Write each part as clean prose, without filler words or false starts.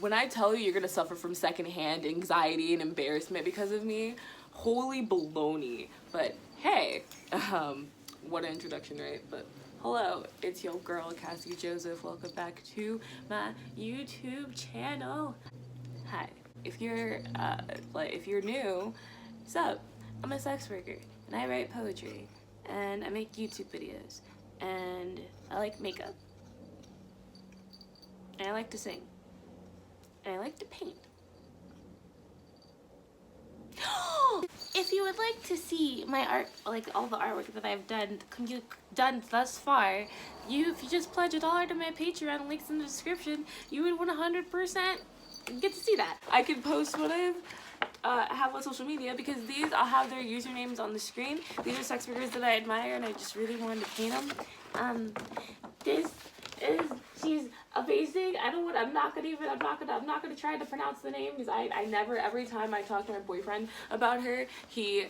when I tell you you're gonna suffer from secondhand anxiety and embarrassment because of me, holy baloney. But hey, what an introduction, right? But hello, it's your girl Cassie Joseph. Welcome back to my YouTube channel. Hi. If you're if you're new, what's up? I'm a sex worker and I write poetry and I make YouTube videos and I like makeup and I like to sing and I like to paint. If you would like to see my art, like all the artwork that I've done thus far, if you just pledge $1 to my Patreon, links in the description, you would 100% get to see that. I can post what I have on social media because I'll have their usernames on the screen. These are sex workers that I admire and I just really wanted to paint them. She's amazing. I'm not gonna try to pronounce the name because I never, every time I talk to my boyfriend about her, he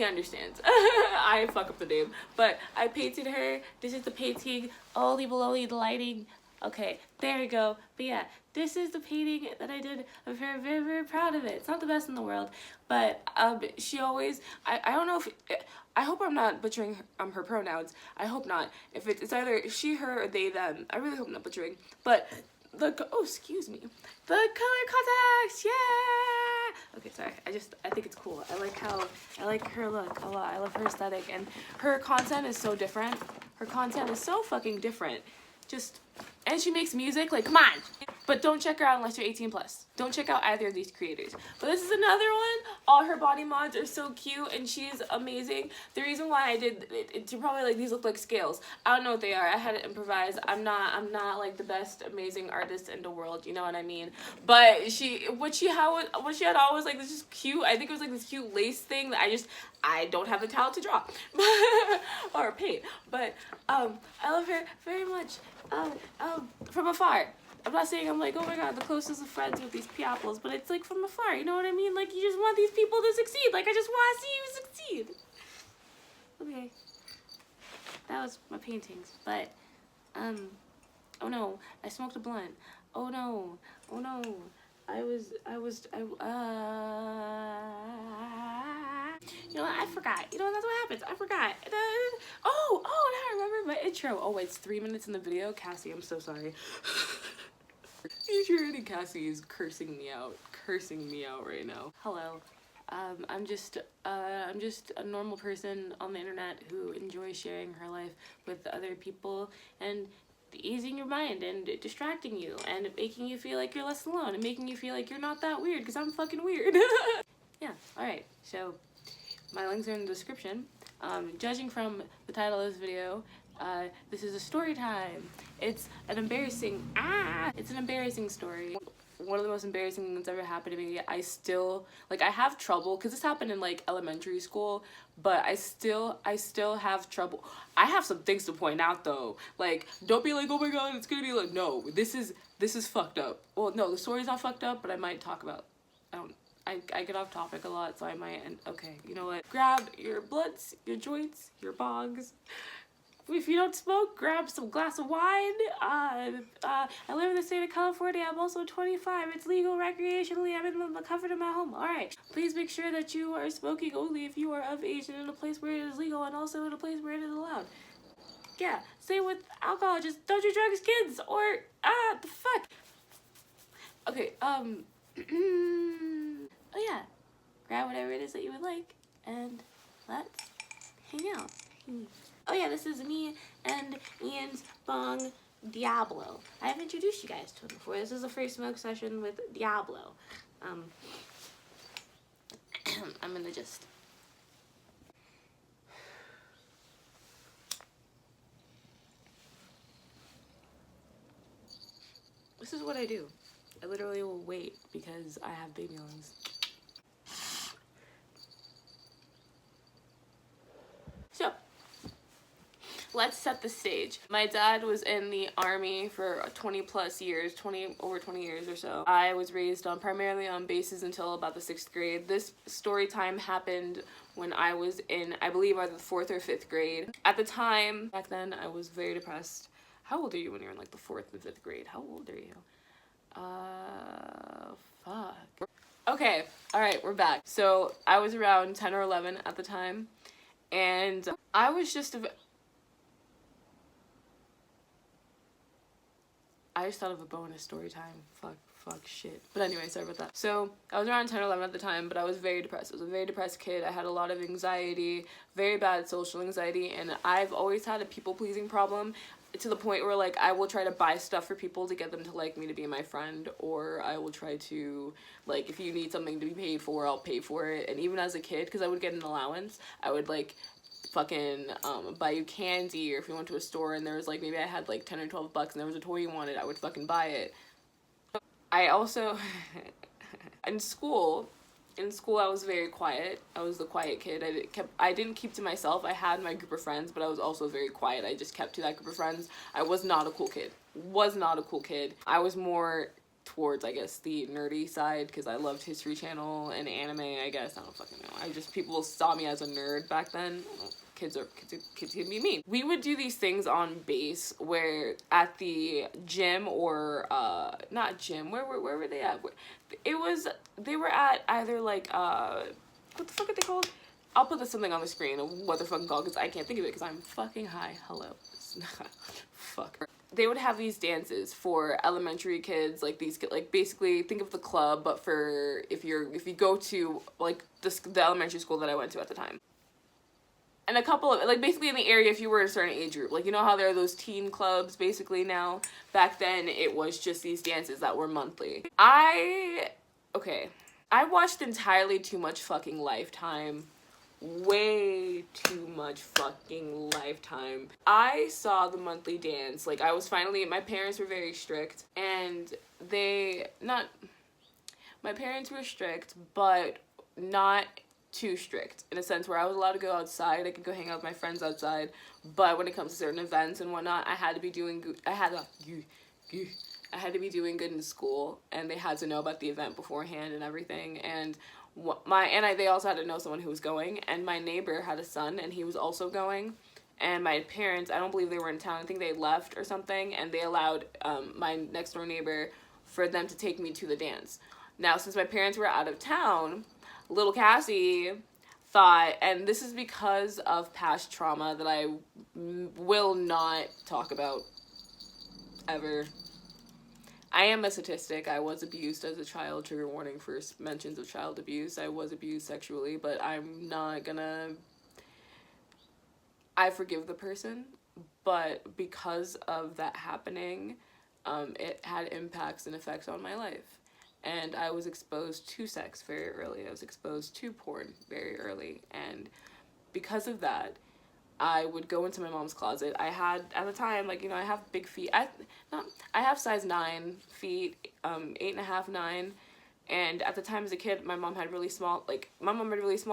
understands. I fuck up the name. But I painted her. This is the painting. Holy baloney, the lighting. Okay, there we go. But yeah, this is the painting that I did. I'm very, very, very proud of it. It's not the best in the world, but she always, I don't know if, I hope I'm not butchering her pronouns. I hope not. If it's either she, her, or they, them. I really hope I'm not butchering. But excuse me. The color contacts, yeah! Okay, sorry. I think it's cool. I like her look a lot. I love her aesthetic, and her content is so different. Her content is so fucking different. And she makes music, like, come on! But don't check her out unless you're 18 plus. Don't check out either of these creators. But this is another one. All her body mods are so cute and she's amazing. The reason why I did it, you're probably like, these look like scales. I don't know what they are. I had to improvise. I'm not like the best amazing artist in the world, you know what I mean? But what she had always like this just cute, I think it was like this cute lace thing that I don't have the talent to draw or paint. But I love her very much. From afar. I'm not saying I'm like, oh my god, the closest of friends with these piapples, but it's like from afar, you know what I mean? Like, you just want these people to succeed. Like, I just want to see you succeed. Okay. That was my paintings, but, oh no, I smoked a blunt. Oh no, you know what, I forgot. You know, that's what happens. I forgot. Now I remember my intro. Oh, wait, it's 3 minutes in the video. Cassie, I'm so sorry. Usually Cassie is cursing me out right now. Hello. I'm just a normal person on the internet who enjoys sharing her life with other people and easing your mind and distracting you and making you feel like you're less alone and making you feel like you're not that weird because I'm fucking weird. Yeah, alright, so my links are in the description. Judging from the title of this video, this is a story time. It's an embarrassing story. One of the most embarrassing things that's ever happened to me. I have trouble, because this happened in, like, elementary school, but I still have trouble. I have some things to point out, though. Like, don't be like, oh my god, it's gonna be like, no, this is fucked up. Well, no, the story's not fucked up, but I might talk about, I get off topic a lot, so I might, okay, you know what? Grab your blunts, your joints, your bongs. If you don't smoke, grab some glass of wine. I live in the state of California. I'm also 25. It's legal recreationally. I'm in the comfort of my home. Alright. Please make sure that you are smoking only if you are of age and in a place where it is legal and also in a place where it is allowed. Yeah. Same with alcohol. Just don't do drugs, kids. Or, the fuck. Okay, oh yeah. Grab whatever it is that you would like and let's hang out. Oh yeah, this is me and Ian's Bong Diablo. I have introduced you guys to him before. This is the first smoke session with Diablo. I'm gonna just... This is what I do. I literally will wait because I have baby lungs. So, let's set the stage. My dad was in the army for 20 plus years, over 20 years or so. I was raised primarily on bases until about the 6th grade. This story time happened when I was in, I believe, either the 4th or 5th grade. At the time, back then, I was very depressed. How old are you when you're in like the 4th and 5th grade? How old are you? Fuck. Okay, alright, we're back. So I was around 10 or 11 at the time, and I was just I just thought of a bonus story time. Fuck, shit. But anyway, sorry about that. So, I was around 10 or 11 at the time, but I was very depressed. I was a very depressed kid. I had a lot of anxiety, very bad social anxiety, and I've always had a people-pleasing problem to the point where, like, I will try to buy stuff for people to get them to like me to be my friend, or I will try to, like, if you need something to be paid for, I'll pay for it. And even as a kid, because I would get an allowance, I would, like, fucking buy you candy, or if you went to a store and there was like, maybe I had like 10 or 12 bucks and there was a toy you wanted, I would fucking buy it. I also in school I was very quiet. I was the quiet kid. I didn't keep to myself. I had my group of friends, but I was also very quiet. I just kept to that group of friends. I was not a cool kid. I was more towards, I guess, the nerdy side, because I loved History Channel and anime, I guess. I don't fucking know. People saw me as a nerd back then. Kids can be mean. We would do these things on base where at the gym, or not gym, where were they at? They were at either like what the fuck are they called? I'll put something on the screen of what they're fucking called, because I can't think of it because I'm fucking high. Hello. Fuck. They would have these dances for elementary kids, like these, like, basically think of the club, but for if you go to like the elementary school that I went to at the time. And a couple of, like, basically in the area, if you were a certain age group, like, you know how there are those teen clubs basically now? Back then it was just these dances that were monthly. I watched entirely too much fucking Lifetime. Way too much fucking Lifetime. I saw the monthly dance. Like, my parents were very strict, and my parents were strict, but not too strict, in a sense where I was allowed to go outside. I could go hang out with my friends outside, but when it comes to certain events and whatnot, I had to be doing good in school, and they had to know about the event beforehand and everything. And they also had to know someone who was going, and my neighbor had a son and he was also going, and my parents, I don't believe they were in town, I think they left or something, and they allowed my next door neighbor for them to take me to the dance. Now, since my parents were out of town, little Cassie thought, and this is because of past trauma that I will not talk about ever. I am a statistic. I was abused as a child. Trigger warning for mentions of child abuse. I was abused sexually, but I'm not gonna... I forgive the person, but because of that happening, it had impacts and effects on my life. And I was exposed to sex very early. I was exposed to porn very early. And because of that, I would go into my mom's closet. I had, at the time, like, you know, I have big feet. I have size 9 feet, 8.5, 9. And at the time as a kid, my mom had really small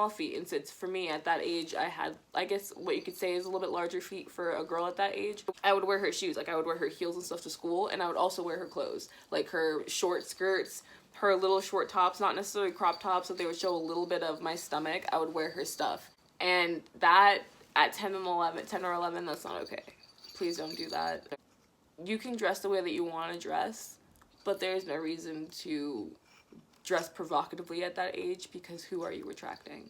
feet. And since for me at that age, I had, I guess what you could say is a little bit larger feet for a girl at that age. I would wear her shoes. Like, I would wear her heels and stuff to school. And I would also wear her clothes. Like her short skirts, her little short tops, not necessarily crop tops, so they would show a little bit of my stomach. I would wear her stuff. And that, at 10 or 11, that's not okay. Please don't do that. You can dress the way that you want to dress, but there's no reason to dress provocatively at that age, because who are you attracting?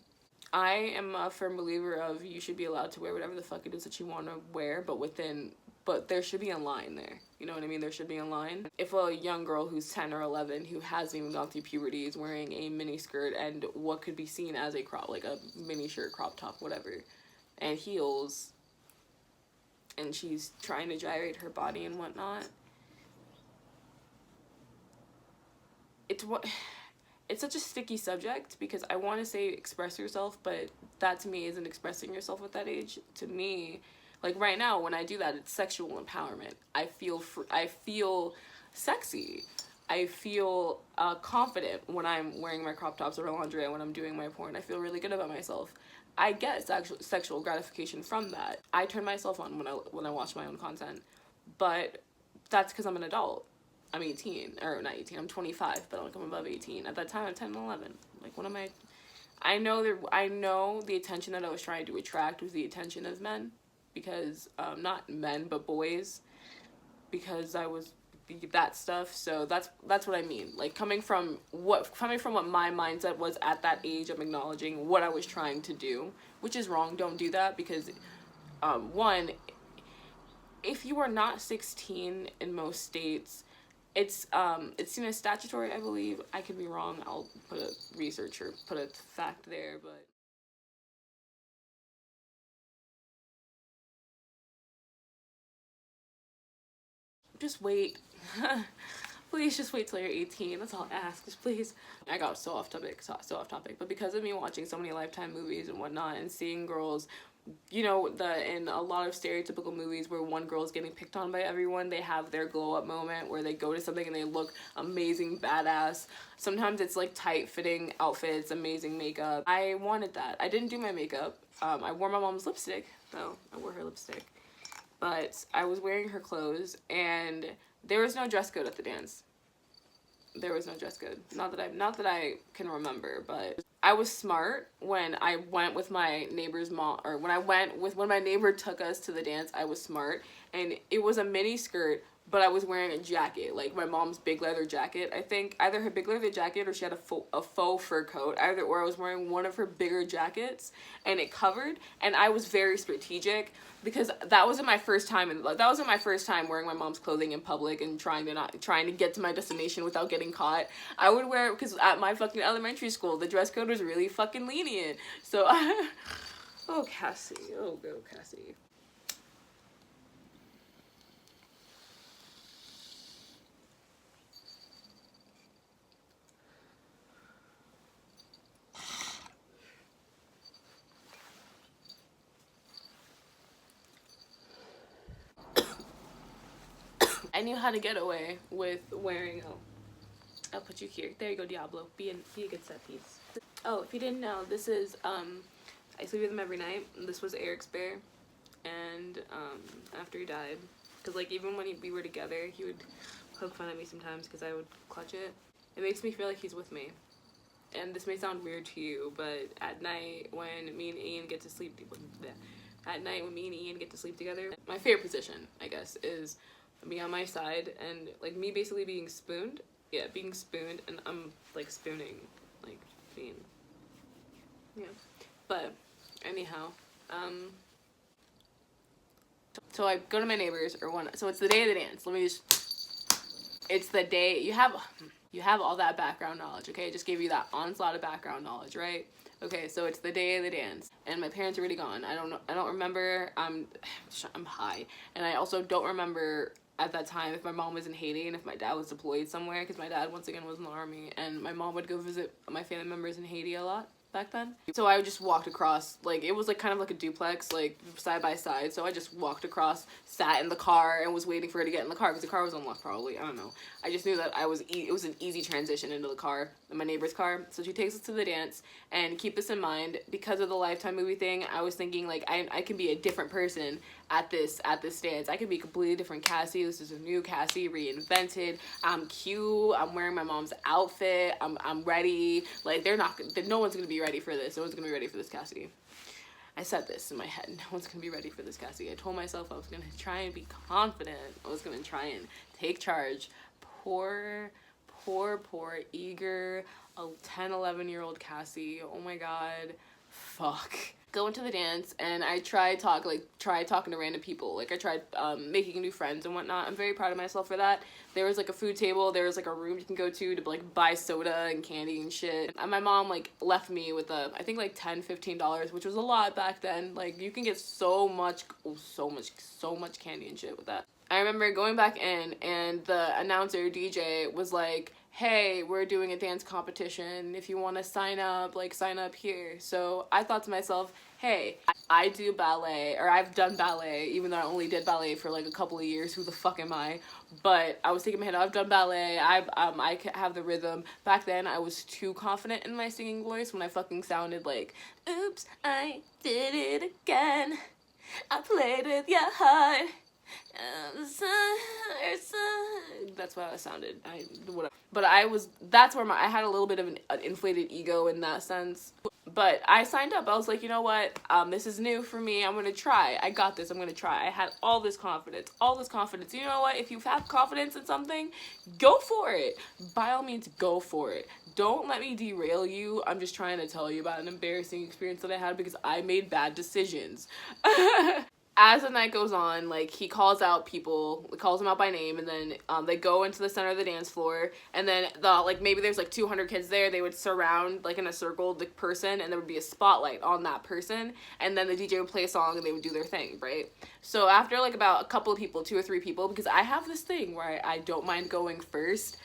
I am a firm believer of you should be allowed to wear whatever the fuck it is that you want to wear, but there should be a line there. You know what I mean? There should be a line. If a young girl who's 10 or 11 who hasn't even gone through puberty is wearing a mini skirt and what could be seen as a crop, like a mini shirt, crop top, whatever, and heels, and she's trying to gyrate her body and whatnot, it's such a sticky subject, because I want to say express yourself, but that to me isn't expressing yourself at that age. To me, like right now when I do that, it's sexual empowerment. I feel sexy. I feel confident when I'm wearing my crop tops or lingerie, when I'm doing my porn. I feel really good about myself. I get sexual gratification from that. I turn myself on when I watch my own content, but that's because I'm an adult. I'm 18, or not 18, I'm 25, but I'm above 18. At that time, I'm 10 and 11. Like, what am I... I know the attention that I was trying to attract was the attention of men, because, not men, but boys, because I was that stuff. So that's what I mean. Like coming from what my mindset was at that age, I'm acknowledging what I was trying to do, which is wrong. Don't do that because one, if you are not 16 in most states, it's seen as statutory, I believe. I could be wrong. I'll put a research or put a fact there, but just wait. Please just wait till you're 18. That's all I ask. Just please. I got so off topic, so off topic. But because of me watching so many Lifetime movies and whatnot, and seeing girls, you know, in a lot of stereotypical movies where one girl's getting picked on by everyone, they have their glow up moment where they go to something and they look amazing, badass. Sometimes it's like tight fitting outfits, amazing makeup. I wanted that. I didn't do my makeup. I wore my mom's lipstick though. I wore her lipstick, but I was wearing her clothes, and there was no dress code at the dance. There was no dress code. Not that I can remember, but I was smart when I went with my neighbor's mom, or when my neighbor took us to the dance. I was smart, and it was a mini skirt, but I was wearing a jacket, like my mom's big leather jacket. I think either her big leather jacket or she had a faux fur coat, or I was wearing one of her bigger jackets, and it covered. And I was very strategic because that wasn't my first time, wearing my mom's clothing in public and trying to get to my destination without getting caught. I would wear it because at my fucking elementary school, the dress code was really fucking lenient. So, oh Cassie, oh go Cassie. I knew how to get away with wearing. Oh, I'll put you here. There you go, Diablo. Be a good set piece. Oh, if you didn't know, this is I sleep with him every night. This was Eric's bear, and after he died, because like even when we were together, he would poke fun at me sometimes because I would clutch it. It makes me feel like he's with me. And this may sound weird to you, but at night when me and Ian get to sleep, together, my favorite position, I guess, is me on my side and like me basically being spooned. Yeah, being spooned, and I'm like spooning, like being, yeah. But anyhow, so I go to my neighbors so it's the day of the dance. It's the day you have all that background knowledge, okay? I just gave you that onslaught of background knowledge, right? Okay, so it's the day of the dance, and my parents are already gone. I don't remember. I'm high, and I also don't remember at that time if my mom was in Haiti and if my dad was deployed somewhere, because my dad once again was in the army, and my mom would go visit my family members in Haiti a lot back then. So I just walked across, like it was like kind of like a duplex, like side by side. So I just walked across, sat in the car, and was waiting for her to get in the car because the car was unlocked probably. I don't know. I just knew that it was an easy transition into the car, my neighbor's car. So she takes us to the dance, and keep this in mind, because of the Lifetime movie thing, I was thinking like I can be a different person at this dance. I could be a completely different Cassie. This is a new Cassie, reinvented. I'm cute. I'm wearing my mom's outfit. I'm ready. Like no one's gonna be ready for this. No one's gonna be ready for this Cassie. I said this in my head. No one's gonna be ready for this Cassie. I told myself I was gonna try and be confident. I was gonna try and take charge. Poor, eager, 10, 11-year-old Cassie. Oh my god. Fuck. Go into the dance, and I try talking to random people. Like I tried making new friends and whatnot. I'm very proud of myself for that. There was like a food table, there was like a room you can go to like buy soda and candy and shit. And my mom like left me with I think like $10-15, which was a lot back then. Like you can get so much candy and shit with that. I remember going back in, and the announcer DJ was like, hey, we're doing a dance competition. If you want to sign up, like sign up here. So I thought to myself, hey, I do ballet, or I've done ballet, even though I only did ballet for like a couple of years. Who the fuck am I? But I was thinking in my head, I've done ballet. I have the rhythm. Back then, I was too confident in my singing voice when I fucking sounded like, oops, I did it again. I played with your heart. That's why I sounded. Whatever. But that's where I had a little bit of an inflated ego in that sense. But I signed up. I was like, you know what? This is new for me. I'm gonna try. I got this. I'm gonna try. I had all this confidence. All this confidence. You know what? If you have confidence in something, go for it. By all means, go for it. Don't let me derail you. I'm just trying to tell you about an embarrassing experience that I had because I made bad decisions. As the night goes on, like, he calls out people, calls them out by name, and then they go into the center of the dance floor, and then maybe there's like 200 kids there. They would surround, like, in a circle the person, and there would be a spotlight on that person, and then the DJ would play a song and they would do their thing, right? So after like about a couple of people, 2 or 3 people, because I have this thing where I don't mind going first.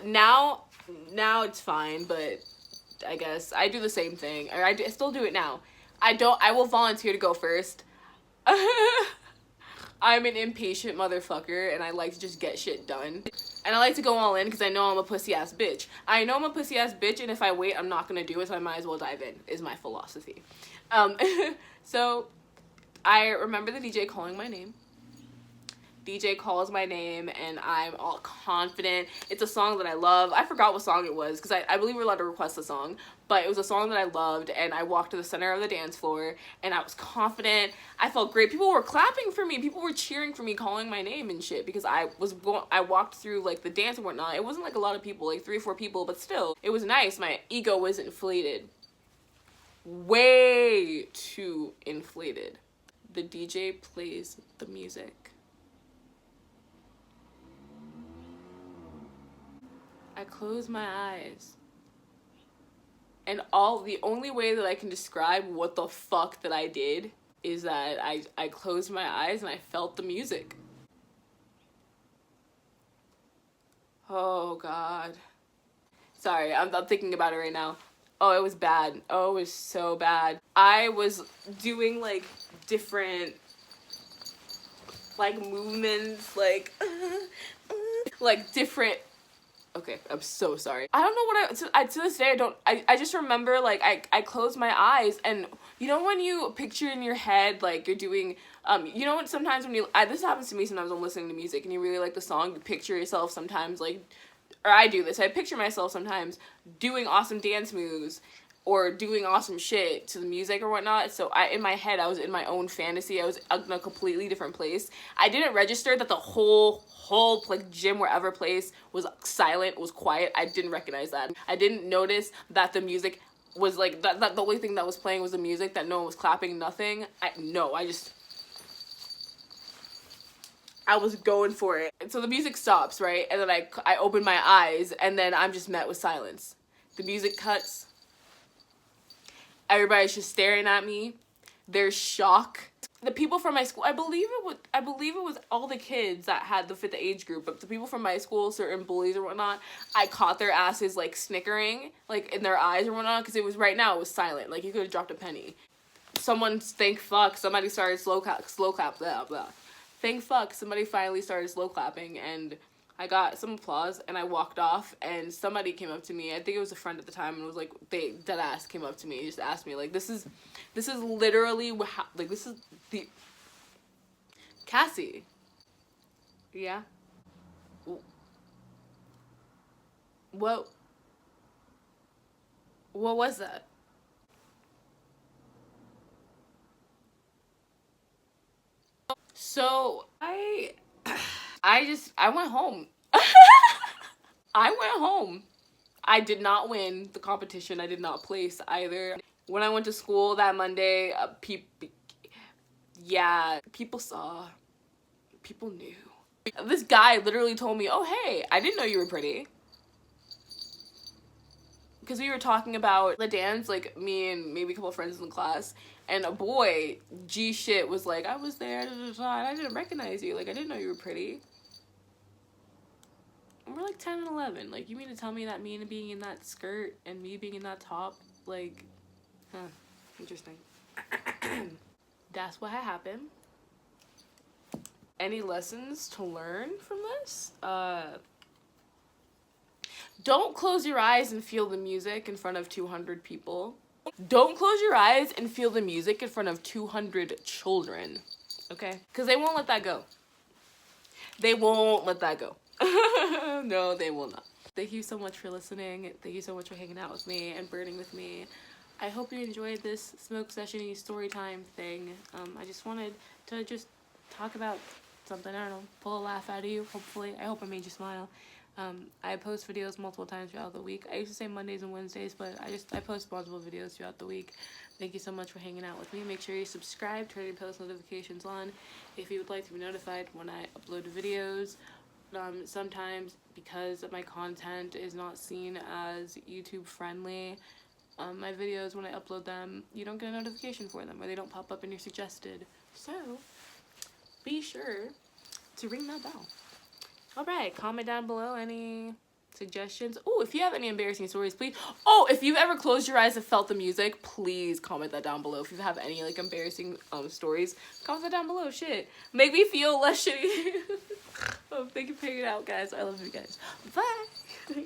Now it's fine, but I guess I do the same thing, or I still do it now. I will volunteer to go first. I'm an impatient motherfucker, and I like to just get shit done. And I like to go all in because I know I'm a pussy-ass bitch. I know I'm a pussy-ass bitch, and if I wait, I'm not gonna do it, so I might as well dive in, is my philosophy. So I remember the DJ calling my name. DJ calls my name, and I'm all confident. It's a song that I love. I forgot what song it was, because I believe we're allowed to request the song, but it was a song that I loved, and I walked to the center of the dance floor, and I was confident. I felt great. People were clapping for me. People were cheering for me, calling my name and shit, because I walked through, like, the dance and whatnot. It wasn't, like, a lot of people, like, 3 or 4 people, but still, it was nice. My ego was inflated. Way too inflated. The DJ plays the music. I closed my eyes. And the only way that I can describe what the fuck that I did is that I closed my eyes and I felt the music. Oh, God. Sorry, I'm thinking about it right now. Oh, it was bad. Oh, it was so bad. I was doing, like, different, like, movements, like, like, different... Okay, I'm so sorry. I don't know what to this day, I just remember, like, I closed my eyes, and you know when you picture in your head, like, you're doing, you know what, sometimes when this happens to me sometimes when I'm listening to music, and you really like the song, you picture yourself sometimes, like, or I do this, I picture myself sometimes doing awesome dance moves, or doing awesome shit to the music or whatnot. So in my head, I was in my own fantasy. I was in a completely different place. I didn't register that the whole like gym, wherever place, was silent, was quiet. I didn't recognize that. I didn't notice that the music was like that the only thing that was playing was the music, that no one was clapping, nothing. I was going for it. And so the music stops, right? And then I open my eyes, and then I'm just met with silence. The music cuts. Everybody's just staring at me. There's shock. The people from my school, I believe it was all the kids that had fit the age group, but the people from my school, certain bullies or whatnot, I caught their asses, like, snickering, like, in their eyes or whatnot, because it was silent. Like, you could have dropped a penny. Someone, thank fuck, somebody started slow clap, blah, blah. Thank fuck, somebody finally started slow clapping, and I got some applause, and I walked off, and somebody came up to me. I think it was a friend at the time, and was like, they dead ass came up to me and just asked me, like, this is literally like, this is the Cassie. Yeah. What was that? So I went home. I went home. I did not win the competition. I did not place either. When I went to school that Monday, people saw. People knew. This guy literally told me, oh, hey, I didn't know you were pretty. Because we were talking about the dance, like, me and maybe a couple of friends in the class, and a boy, G shit, was like, I was there, and I didn't recognize you. Like, I didn't know you were pretty. And we're like 10 and 11. Like, you mean to tell me that me being in that skirt and me being in that top, like, interesting. That's what happened. Any lessons to learn from this? Don't close your eyes and feel the music in front of 200 people. Don't close your eyes and feel the music in front of 200 children, okay? Because they won't let that go. They won't let that go. No, they will not. Thank you so much for listening. Thank you so much for hanging out with me and burning with me. I hope you enjoyed this smoke session-y story time thing. I just wanted to just talk about something, I don't know, pull a laugh out of you, hopefully. I hope I made you smile. I post videos multiple times throughout the week. I used to say Mondays and Wednesdays, but I post multiple videos throughout the week. Thank you so much for hanging out with me. Make sure you subscribe, turn your post notifications on if you would like to be notified when I upload videos. Sometimes, because my content is not seen as YouTube friendly, my videos, when I upload them, you don't get a notification for them, or they don't pop up in your suggested. So, be sure to ring that bell. Alright, comment down below any suggestions. Oh, if you have any embarrassing stories, please. Oh, if you've ever closed your eyes and felt the music, please comment that down below. If you have any, like, embarrassing stories, comment that down below. Shit. Make me feel less shitty. Oh, thank you for hanging out, guys. I love you guys. Bye.